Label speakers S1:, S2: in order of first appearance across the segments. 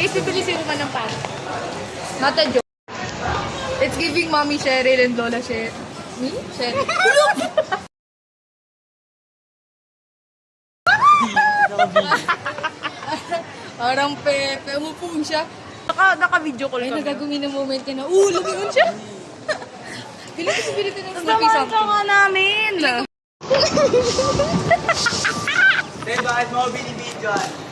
S1: Guys, bibili si Roman ng pan. Not a joke. It's giving Mommy Cheryl and Lola Cheryl. Me? Cheryl. Parang Pepe. Umupo siya.
S2: Naka-video call
S1: Ay,
S2: kami.
S1: nagagawin na moment ka na. Lumingon siya. Bili ka ng Snoopy
S2: Samahan
S1: something.
S2: ka namin.
S3: Then, bakit mo binibidyoan?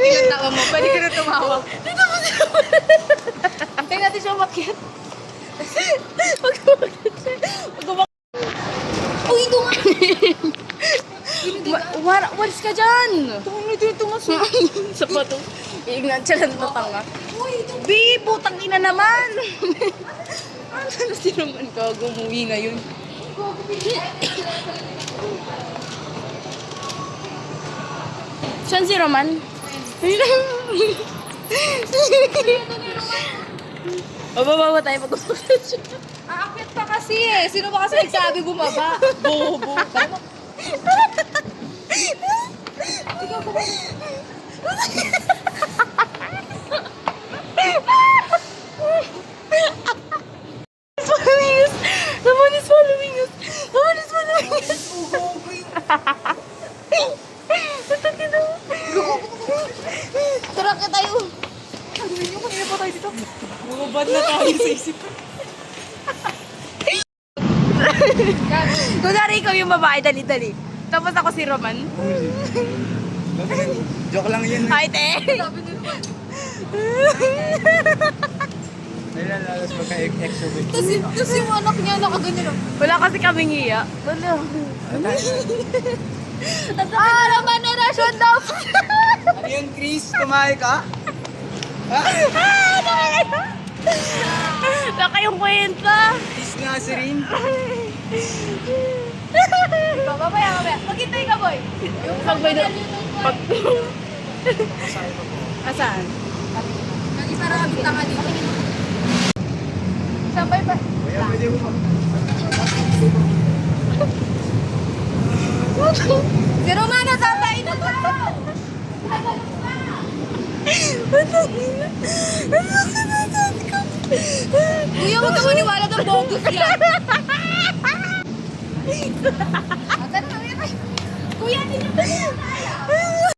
S1: Ilang tawa mo, pwede ka na tumawa. Antayin natin siya umakyat. Uy, ito nga!
S2: Walis ka dyan.
S1: Tungo dito nga sa...
S2: Sa pato. Iignan siya lang na tanga.
S1: Uy, ito!
S2: Bi, putang ina naman.
S1: Ano si Roman ka? Gumuwi ngayon.
S2: Saan si Roman? Bababa tayo pag-usapan siya.
S1: Aakyat pa kasi eh. Sino ba kasi nagsabi bumaba? Bobo. Tama. Ikaw ba?
S2: Someone is following us. Someone is following us.
S1: Tara ka tayo. Sabihin niyo kanina pa tayo dito. Bumabad na tayo sa isip.
S2: Kunwari ikaw yung babae, dali-dali. Tapos ako si Roman.
S3: Joke lang yun.
S2: Hi, te!
S1: Sabi ni Roman.
S3: Ay, lalalas magka-extrovert.
S1: Tapos yung anak niya nakaganyan.
S2: Wala kasi kaming hiya. Wala.
S1: Roman na rasyon daw.
S3: Ano yun, Chris? Kumain ka?
S2: Wala kayong kwenta.
S3: Chris nga si Rin.
S1: Mamaya. Maghintay ka, boy.
S2: Yung pag may... Pag... Asaan?
S1: Lagi para kami tanga dito. Sabay pa.
S3: Kuya, pwede mo.
S1: Si Roman na tatay na to. Kuya, huwag ka maniwala ng bogus yan. Kuya, hindi niyo ba